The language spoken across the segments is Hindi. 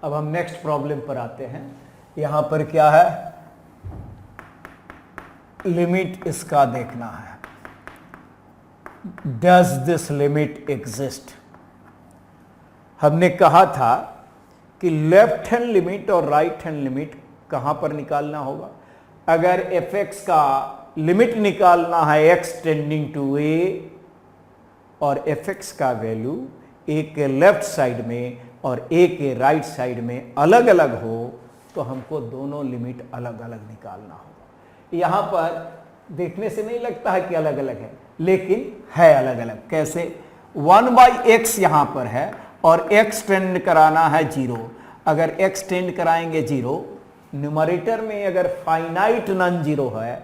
अब हम नेक्स्ट प्रॉब्लम पर आते हैं। यहां पर क्या है, लिमिट इसका देखना है। Does this limit exist. हमने कहा था कि लेफ्ट हैंड लिमिट और राइट हैंड लिमिट कहां पर निकालना होगा। अगर एफ एक्स का लिमिट निकालना है एक्स टेंडिंग टू ए और एफ एक्स का वैल्यू ए के लेफ्ट साइड में और ए के राइट साइड में अलग अलग हो, तो हमको दोनों लिमिट अलग अलग निकालना होगा। यहां पर देखने से नहीं लगता है कि अलग अलग है, लेकिन है अलग अलग। कैसे, 1/x यहां पर है और x टेंड कराना है 0। अगर x टेंड कराएंगे 0, न्यूमरेटर में अगर फाइनाइट नॉन जीरो है,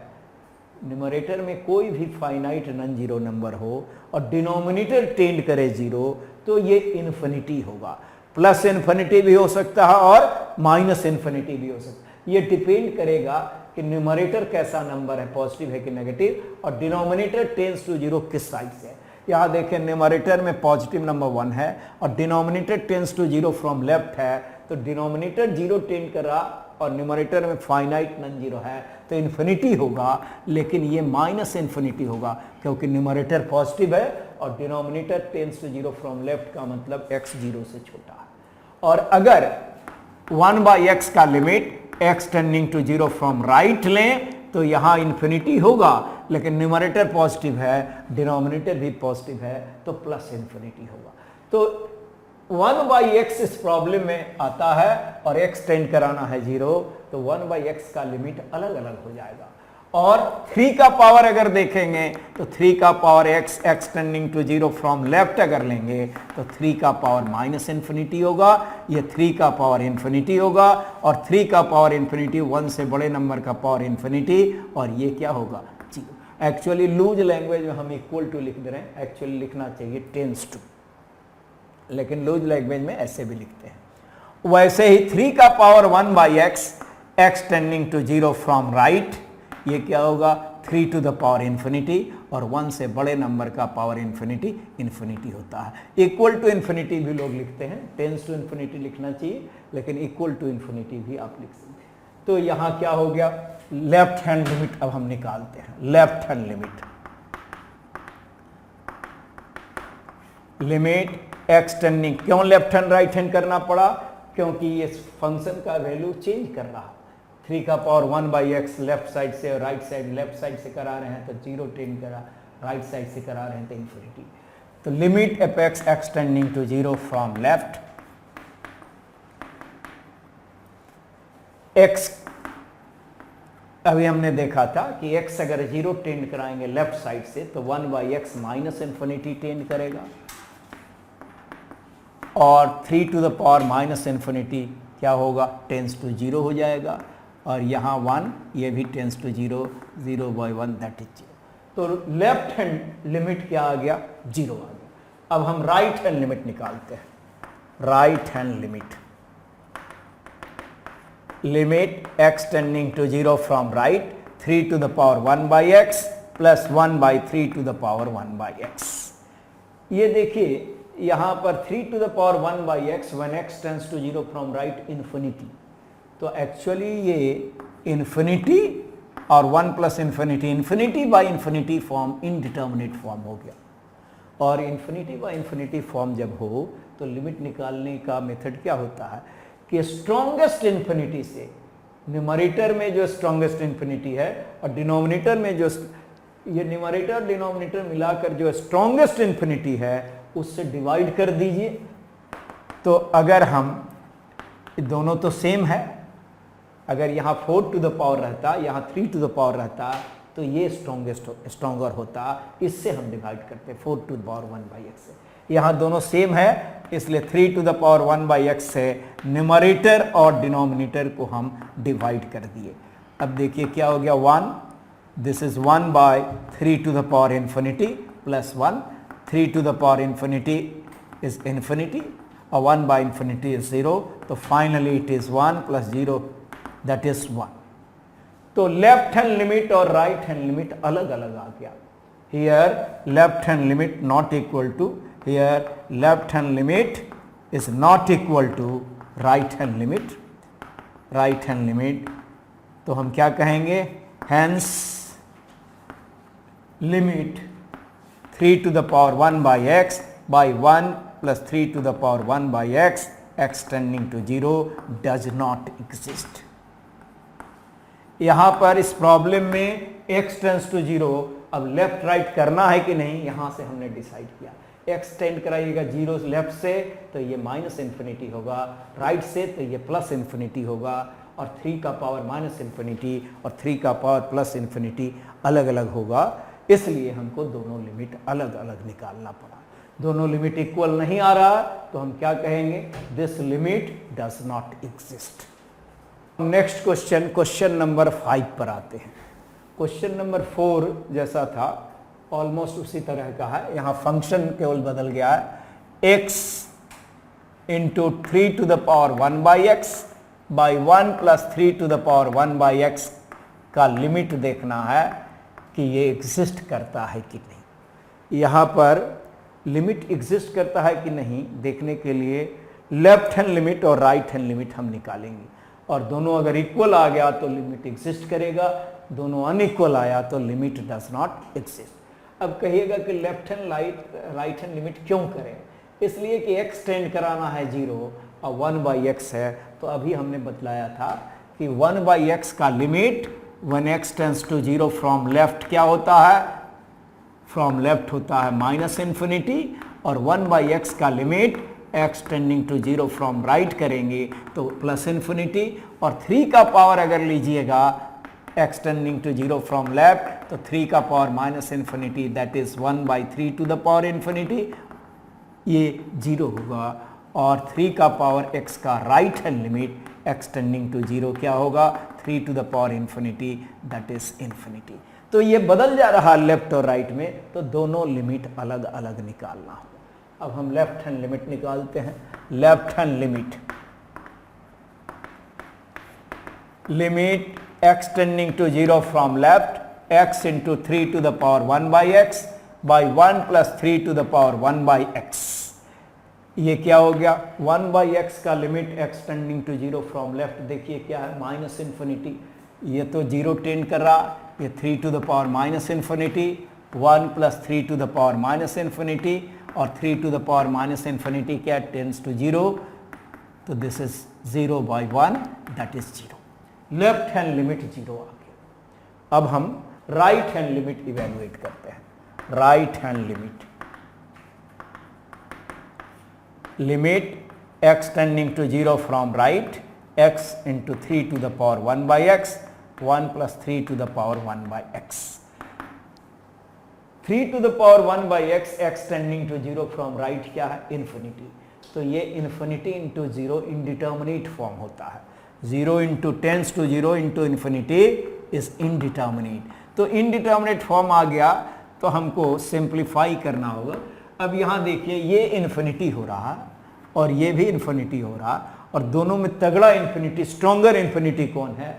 न्यूमरेटर में कोई भी फाइनाइट नॉन जीरो नंबर हो और डिनोमिनेटर टेंड करे 0, तो ये इन्फिनिटी होगा। प्लस इन्फिनिटी भी हो सकता है और माइनस इन्फिनिटी भी हो सकता है। ये डिपेंड करेगा कि न्यूमरेटर कैसा नंबर है, पॉजिटिव है कि नेगेटिव, और डिनोमिनेटर टेंड्स टू 0 किस साइड से। यहां देखें, न्यूमरेटर में पॉजिटिव नंबर 1 है और denominator tends to 0 from left है, तो डिनोमिनेटर 0 टेंड कर रहा और न्यूमरेटर में फाइनाइट नॉन जीरो है, तो इन्फिनिटी होगा। लेकिन ये माइनस इन्फिनिटी होगा क्योंकि न्यूमरेटर पॉजिटिव है और denominator tends to 0 from left का मतलब x 0 से छोटा है। और अगर 1/x का limit x tending to 0 from right लें, तो यहां इन्फिनिटी होगा, लेकिन न्यूमरेटर पॉजिटिव है, डिनोमिनेटर भी पॉजिटिव है, तो प्लस इन्फिनिटी होगा। तो 1/x इस प्रॉब्लम में आता है और x टेंड कराना है 0, तो 1/x का लिमिट अलग अलग हो जाएगा। और 3 का पावर अगर देखेंगे तो 3 का power x tending to 0 from left अगर लेंगे तो 3 का पावर माइनस इन्फिनिटी होगा, ये 3 का पावर इन्फिनिटी होगा, और 3 का पावर इन्फिनिटी 1 से बड़े नंबर का पावर इन्फिनिटी, और ये क्या होगा, 0। एक्चुअली लूज लैंग्वेज में हम इक्वल टू लिख दे रहे हैं, एक्चुअली लिखना चाहिए टेंस टू, लेकिन लूज लैंग्वेज में ऐसे भी लिखते हैं। वैसे ही 3 का power 1/x x tending to 0 from right, ये क्या होगा, 3 टू द पावर इन्फिनिटी, और 1 से बड़े नंबर का पावर इन्फिनिटी इन्फिनिटी होता है। इक्वल टू इन्फिनिटी भी लोग लिखते हैं, टेंस टू इन्फिनिटी लिखना चाहिए, लेकिन इक्वल टू इन्फिनिटी भी आप लिख सकते हैं। तो यहां क्या हो गया, लेफ्ट हैंड लिमिट अब हम निकालते हैं। Left hand limit x tending, क्यों लेफ्ट हैंड राइट हैंड करना पड़ा, क्योंकि ये फंक्शन का वैल्यू चेंज कर रहा। 3 का पावर 1/x लेफ्ट साइड से और राइट साइड लेफ्ट साइड से करा रहे हैं, तो 0 टेंड करा, राइट साइड से करा रहे हैं तो इन्फिनिटी। तो limit F X x tending to 0 from left, x अभी हमने देखा था कि x अगर 0 टेंड कराएंगे लेफ्ट साइड से तो 1/x माइनस इन्फिनिटी टेंड करेगा, और 3 to the power minus infinity क्या होगा, टेंस टू 0 हो जाएगा, और यहाँ 1, ये भी टेंस टू 0, 0/1 दैट इज 0। तो लेफ्ट हैंड लिमिट क्या आ गया, 0 आ गया। अब हम राइट हैंड लिमिट निकालते हैं। Right hand limit x tending to 0 from right, 3 to the power 1/x plus 1/3 to the power 1/x। ये देखिए यहां पर 3 to the power 1/x when x tends to 0 from right infinity, तो एक्चुअली ये इन्फिनिटी और 1 plus infinity, infinity by infinity form indeterminate form हो गया। और इन्फिनिटी बाय इन्फिनिटी फॉर्म जब हो तो लिमिट निकालने का मेथड क्या होता है कि स्ट्रॉन्गेस्ट इन्फिनिटी से, न्यूमरेटर में जो स्ट्रॉन्गेस्ट इन्फिनिटी है और डिनोमिनेटर में जो, ये न्यूमरेटर डिनोमिनेटर मिलाकर जो स्ट्रॉन्गेस्ट इन्फिनिटी है उससे डिवाइड कर दीजिए। तो अगर हम, दोनों तो सेम है, अगर यहाँ 4 टू द पावर रहता, यहाँ 3 टू द पावर रहता, तो ये स्ट्रॉन्गर होता, इससे हम डिवाइड करते 4 टू द पावर 1/x से। यहाँ दोनों सेम है, इसलिए 3 टू द पावर 1/x से न्यूमरेटर और डिनोमिनेटर को हम डिवाइड कर दिए। अब देखिए क्या हो गया, 1, this is 1/3 to the power infinity plus 1, 3 to the power infinity is infinity, और 1/infinity is 0, तो finally it is 1 plus 0 that is 1। तो लेफ्ट हैंड लिमिट और राइट हैंड लिमिट अलग अलग आ गया। Here left hand limit not equal to, here left hand limit is not equal to right hand limit, तो हम क्या कहेंगे, hence limit 3 to the power 1 by x by 1 plus 3 to the power 1 by x tending to 0 does not exist। यहां पर इस प्रॉब्लम में x टेंड्स टू 0, अब लेफ्ट राइट करना है कि नहीं, यहां से हमने डिसाइड किया। x टेंड कराइएगा 0 लेफ्ट से तो ये माइनस इन्फिनिटी होगा, राइट से तो ये प्लस इन्फिनिटी होगा, और 3 का पावर माइनस इन्फिनिटी और 3 का पावर प्लस इन्फिनिटी अलग अलग होगा, इसलिए हमको दोनों लिमिट अलग अलग निकालना पड़ा। दोनों लिमिट इक्वल नहीं आ रहा तो हम क्या कहेंगे, this limit does not exist. Next question number 5 पर आते हैं। क्वेश्चन नंबर 4 जैसा था ऑलमोस्ट उसी तरह का है, यहाँ फंक्शन केवल बदल गया है। x into 3 to the power 1 by x by 1 plus 3 to the power 1 by x का लिमिट देखना है कि ये एग्जिस्ट करता है कि नहीं। यहाँ पर लिमिट एग्जिस्ट करता है कि नहीं देखने के लिए लेफ्ट हैंड लिमिट और राइट हैंड लिमिट हम निकालेंगे, और दोनों अगर इक्वल आ गया तो लिमिट एग्जिस्ट करेगा, दोनों अनइक्वल आया तो लिमिट डज नॉट एग्जिस्ट। अब कहिएगा कि left hand right hand limit क्यों करें, इसलिए कि x टेंड कराना है 0 और 1 by x है, तो अभी हमने बतलाया था कि 1 by x का limit when x tends to 0 from left क्या होता है, फ्रॉम लेफ्ट होता है माइनस इन्फिनिटी, और 1 by x का limit x tending to 0 from right करेंगे तो प्लस इन्फिनिटी, और 3 का पावर अगर लीजिएगा x tending to 0 from left तो 3 का power minus infinity that is 1 by 3 to the power infinity, ये 0 होगा, और 3 का पावर x का right hand limit x tending to 0 क्या होगा, 3 to the power infinity that is infinity. तो ये बदल जा रहा लेफ्ट और राइट में, तो दोनों लिमिट अलग अलग निकालना होगा। अब हम लेफ्ट हैंड लिमिट निकालते हैं। Left hand limit x tending to 0 from left x into 3 to the power 1 by x by 1 plus 3 to the power 1 by x। ये क्या हो गया, 1 by x का limit x tending to 0 from left देखिए क्या है, माइनस इन्फिनिटी, ये तो 0 टेंड कर रहा, ये 3 to the power minus infinity, 1 plus 3 to the power minus infinity, और 3 to the power minus infinity क्या टेंड्स टू 0, तो this is 0 by 1 that is 0। Left hand limit 0 आ गया। अब हम राइट हैंड लिमिट इवेलुएट करते हैं। Right hand limit x tending to 0 from right x into 3 to the power 1 by x 1 plus 3 to the power 1 by x। 3 to the power 1 by x x tending to 0 from right क्या है, इन्फिनिटी, तो ये इन्फिनिटी इंटू 0 इनडिटर्मिनेट फॉर्म होता है। 0 into tends to 0 into infinity is indeterminate, तो इनडिटर्मिनेट फॉर्म आ गया तो हमको सिंप्लीफाई करना होगा। अब यहाँ देखिए ये इन्फिनिटी हो रहा और ये भी इन्फिनिटी हो रहा, और दोनों में तगड़ा इन्फिनिटी स्ट्रॉन्गर इन्फिनिटी कौन है,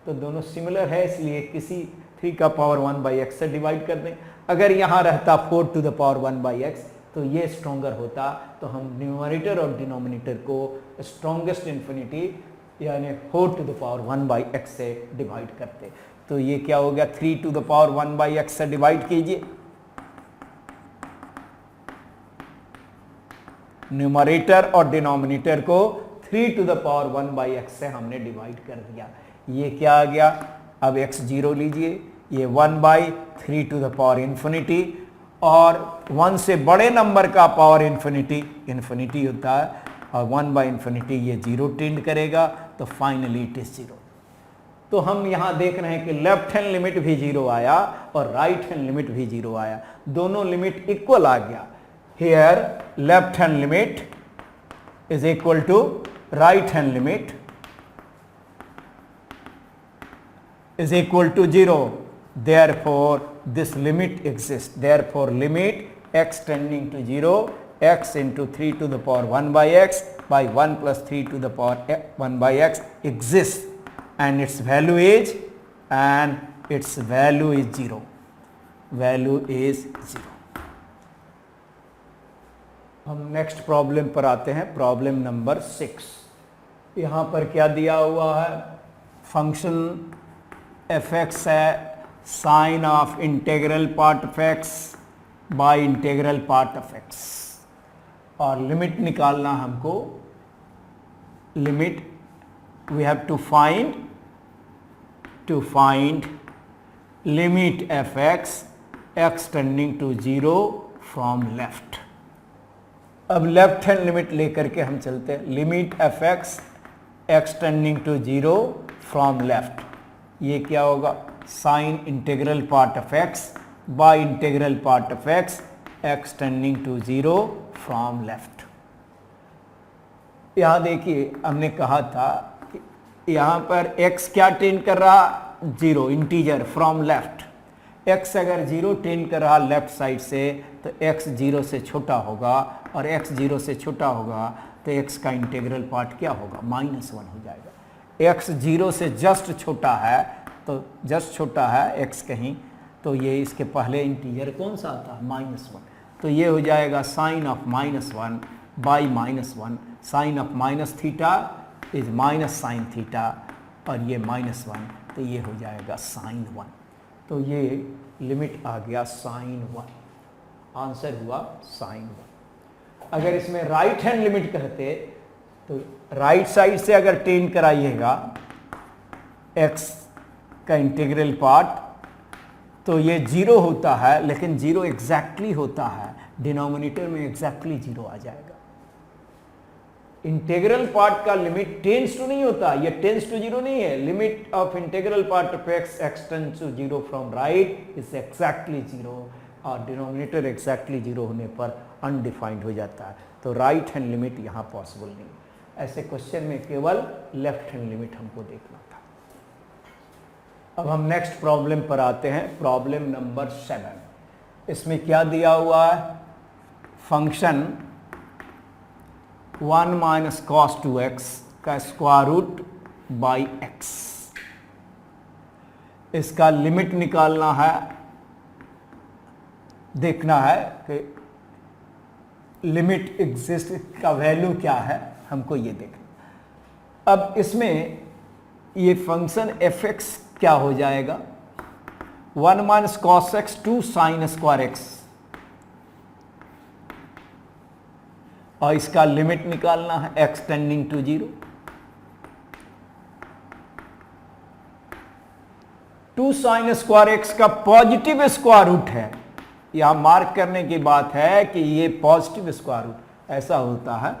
तो दोनों सिमिलर है, इसलिए किसी 3 का पावर 1 by x से डिवाइड कर दें। अगर यहाँ रहता 4 to the power 1 by x तो ये स्ट्रॉन्गर होता, तो हम न्यूमरेटर और डिनोमिनेटर को स्ट्रॉन्गेस्ट इन्फिनिटी यानी 4 to the power 1 by x से डिवाइड करते। तो ये क्या हो गया, 3 to the power 1 by x से डिवाइड कीजिए, न्यूमरेटर और डिनोमिनेटर को 3 to the power 1 by x से हमने डिवाइड कर दिया। ये क्या आ गया, अब x 0 लीजिए, ये 1 by 3 to the power infinity, और 1 से बड़े नंबर का पावर इन्फिनिटी होता है, और 1 by इन्फिनिटी ये 0 टेंड करेगा, तो फाइनली इट इज 0। तो हम यहाँ देख रहे हैं कि लेफ्ट हैंड लिमिट भी 0 आया और राइट हैंड लिमिट भी 0 आया, दोनों लिमिट इक्वल आ गया। Here left hand limit is equal to right hand limit is equal to 0. Therefore, this limit exists. Therefore, limit x tending to 0 x into 3 to the power 1 by x by 1 plus 3 to the power 1 by x exists, and its value is 0. Value is 0. हम नेक्स्ट प्रॉब्लम पर आते हैं, प्रॉब्लम नंबर 6। यहाँ पर क्या दिया हुआ है, फंक्शन एफ एक्स है sine of integral part of X by integral part of X, और लिमिट निकालना हमको, limit we have to find limit F X tending to 0 from left. अब लेफ्ट हैंड लिमिट लेकर के हम चलते हैं, limit F X tending to 0 from left, ये क्या होगा, sine integral part of X by integral part of X tending to 0 from left. यहां देखिए हमने कहा था कि यहां पर x क्या टेंड कर रहा, 0, इंटीजर फ्रॉम लेफ्ट। x अगर 0 टेंड कर रहा लेफ्ट साइड से तो x 0 से छोटा होगा, और x 0 से छोटा होगा तो x का इंटीग्रल पार्ट क्या होगा, -1 हो जाएगा। x 0 से जस्ट छोटा है, तो जस्ट छोटा है x कहीं, तो ये इसके पहले इंटीजर कौन सा आता है, -1, तो ये हो जाएगा sine of -1 by -1, sine of minus theta is minus sine theta, और ये -1, तो ये हो जाएगा साइन 1, तो ये लिमिट आ गया साइन 1, आंसर हुआ साइन 1। अगर इसमें राइट हैंड लिमिट कहते तो राइट साइड से अगर टेन कराइएगा x का इंटीग्रल पार्ट तो ये 0 होता है, लेकिन 0 एग्जैक्टली होता है, डिनोमिनेटर में एग्जैक्टली 0 आ जाएगा। इंटीग्रल पार्ट का लिमिट टेंस टू नहीं होता, ये टेंस टू 0 नहीं है, limit of integral part of x tends to 0 from right is exactly 0, और डिनोमिनेटर एग्जैक्टली 0 होने पर अनडिफाइंड हो जाता है, तो राइट हैंड लिमिट यहाँ पॉसिबल नहीं। ऐसे क्वेश्चन में केवल लेफ्ट हैंड लिमिट हमको देखना था। अब हम नेक्स्ट प्रॉब्लम पर आते हैं, प्रॉब्लम नंबर 7। इसमें क्या दिया हुआ है, फंक्शन 1 माइनस कॉस 2x का स्क्वायर रूट बाई x, इसका लिमिट निकालना है, देखना है कि लिमिट एग्जिस्ट का वैल्यू क्या है, हमको ये देखना। अब इसमें ये फंक्शन एफ एक्स क्या हो जाएगा, 1 minus cos X 2 sine square X, और इसका लिमिट निकालना है x tending to 0। 2 sine square X का पॉजिटिव स्क्वायर रूट है, यहां मार्क करने की बात है कि ये पॉजिटिव स्क्वायर रूट ऐसा होता है,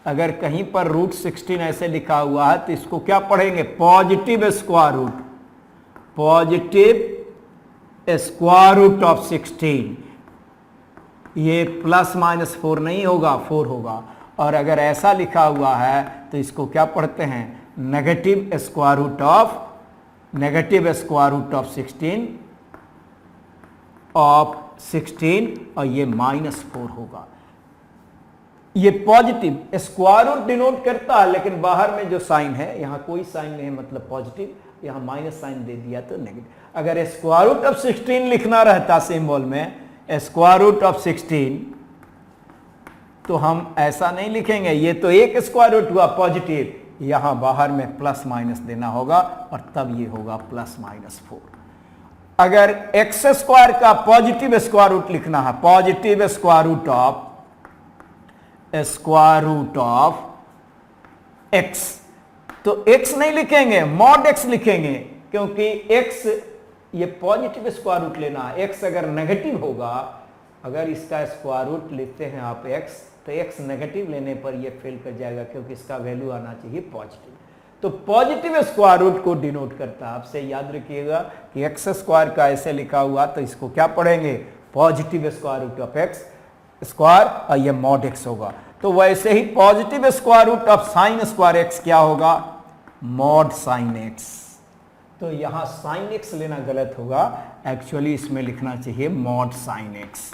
अगर कहीं पर रूट 16 ऐसे लिखा हुआ है तो इसको क्या पढ़ेंगे, positive square root, positive square root of 16, ये प्लस माइनस 4 नहीं होगा, 4 होगा, और अगर ऐसा लिखा हुआ है तो इसको क्या पढ़ते हैं, नेगेटिव स्क्वायर रूट ऑफ 16 और ये -4 होगा। ये पॉजिटिव स्क्वायर रूट डिनोट करता है, लेकिन बाहर में जो साइन है यहाँ कोई साइन नहीं है, मतलब पॉजिटिव, यहाँ माइनस साइन दे दिया तो नेगेटिव। अगर स्क्वायर रूट ऑफ 16 लिखना रहता सिंबल में, स्क्वायर रूट ऑफ 16, तो हम ऐसा नहीं लिखेंगे, ये तो एक स्क्वायर रूट हुआ पॉजिटिव, यहां बाहर में प्लस माइनस देना होगा, और तब ये होगा +-4। अगर एक्स स्क्वायर का पॉजिटिव स्क्वायर रूट लिखना है, positive square root of X, तो एक्स नहीं लिखेंगे, मॉड एक्स लिखेंगे, क्योंकि एक्स ये पॉजिटिव स्क्वायर रूट लेना है। एक्स अगर नेगेटिव होगा, अगर इसका स्क्वायर रूट लेते हैं आप एक्स, तो एक्स नेगेटिव लेने पर ये फेल कर जाएगा, क्योंकि इसका वैल्यू आना चाहिए पॉजिटिव। तो पॉजिटिव स्क्वायर रूट को डिनोट करता है, आपसे याद रखिएगा कि एक्स स्क्वायर का ऐसे लिखा हुआ, तो इसको क्या पढ़ेंगे, positive square root of X square, और ये मॉड एक्स होगा। तो वैसे ही positive square root of sine square X क्या होगा, मॉड साइन एक्स। तो यहां साइन एक्स लेना गलत होगा, एक्चुअली इसमें लिखना चाहिए मॉड साइन एक्स।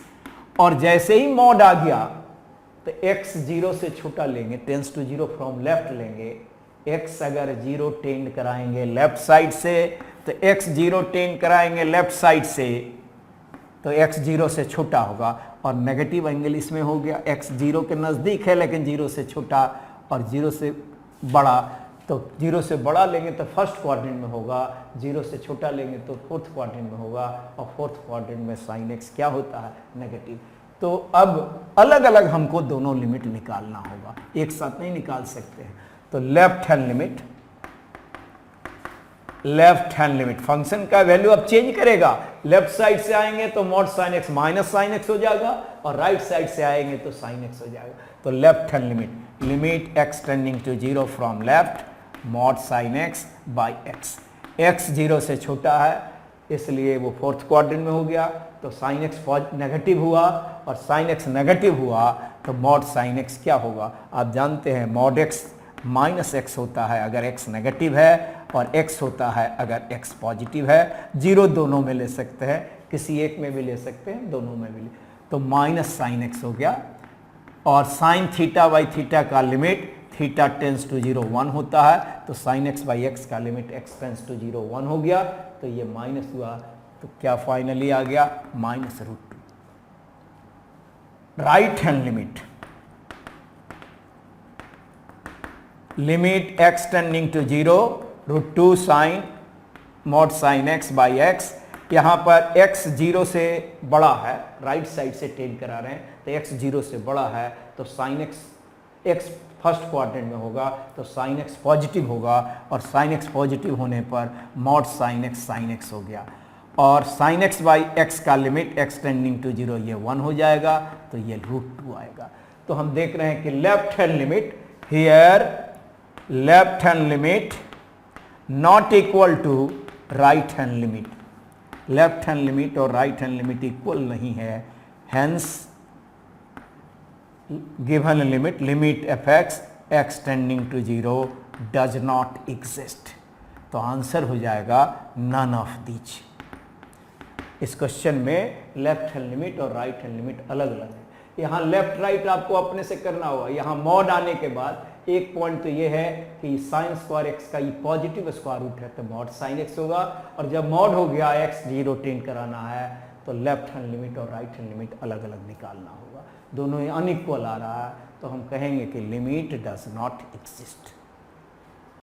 और जैसे ही मॉड आ गया तो x 0 से छोटा लेंगे, टेंस टू 0 फ्रॉम लेफ्ट लेंगे। x अगर 0 टेंड कराएंगे लेफ्ट साइड से, तो x 0 टेंड कराएंगे लेफ्ट साइड से, तो x 0 से छोटा होगा, और नेगेटिव एंगल इसमें हो गया, x 0 के नजदीक है लेकिन 0 से छोटा और 0 से बड़ा, तो 0 से बड़ा लेंगे तो फर्स्ट क्वाड्रेंट में होगा, 0 से छोटा लेंगे तो फोर्थ क्वाड्रेंट में होगा, और फोर्थ क्वाड्रेंट में साइन एक्स क्या होता है, नेगेटिव। तो अब अलग अलग हमको दोनों लिमिट निकालना होगा, एक साथ नहीं निकाल सकते हैं। तो लेफ्ट हैंड लिमिट फंक्शन का वैल्यू अब चेंज करेगा, लेफ्ट साइड से आएंगे तो mod sine x minus sine x हो जाएगा, और राइट साइड से आएंगे तो साइन एक्स हो जाएगा। तो left hand limit X tending to 0 from left mod sine X by X. X 0 से छोटा है इसलिए वो फोर्थ क्वाड्रेंट में हो गया, तो साइन एक्स नेगेटिव हुआ, और साइन एक्स नेगेटिव हुआ तो मॉड साइन एक्स क्या होगा, आप जानते हैं मॉड एक्स माइनस एक्स होता है अगर एक्स नेगेटिव है, और एक्स होता है अगर एक्स पॉजिटिव है। 0 दोनों में ले सकते हैं, किसी एक में भी ले सकते हैं, दोनों में भी ले, तो माइनस साइन एक्स हो गया। और साइन थीटा बाई थीटा का लिमिट थीटा टेंस टू 0 1 होता है, तो साइन एक्स बाई एक्स का लिमिट एक्स टेंस टू 0 1 हो गया, तो ये माइनस हुआ, तो क्या फाइनली आ गया -√2। Right hand limit X tending to 0 √2 sine mod sine X by X. यहाँ पर x 0 से बड़ा है, राइट साइड से टेंड करा रहे हैं, तो x 0 से बड़ा है तो साइन x फर्स्ट क्वाड्रेंट में होगा, तो साइन x पॉजिटिव होगा, और साइन x पॉजिटिव होने पर मॉड साइन x हो गया, और साइन x बाई एक्स का लिमिट x टेंडिंग टू 0 ये 1 हो जाएगा, तो ये √2 आएगा। तो हम देख रहे हैं कि left hand limit here, left hand limit not equal to right hand limit, left hand limit और राइट हैंड लिमिट इक्वल नहीं है, hence given limit F X tending to 0 does not exist. तो आंसर हो जाएगा नन ऑफ दीज। इस क्वेश्चन में लेफ्ट हैंड लिमिट और राइट हैंड लिमिट अलग अलग है। यहाँ लेफ्ट राइट आपको अपने से करना होगा। यहाँ मॉड आने के बाद एक पॉइंट तो ये है कि साइन स्क्वायर एक्स का ये पॉजिटिव स्क्वायर रूट है, तो मॉड साइन एक्स होगा, और जब मॉड हो गया एक्स 0 टेंड कराना है तो लेफ्ट हैंड लिमिट और राइट हैंड लिमिट अलग अलग निकालना होगा। दोनों अनइक्वल आ रहा है तो हम कहेंगे कि लिमिट डज नॉट एग्जिस्ट।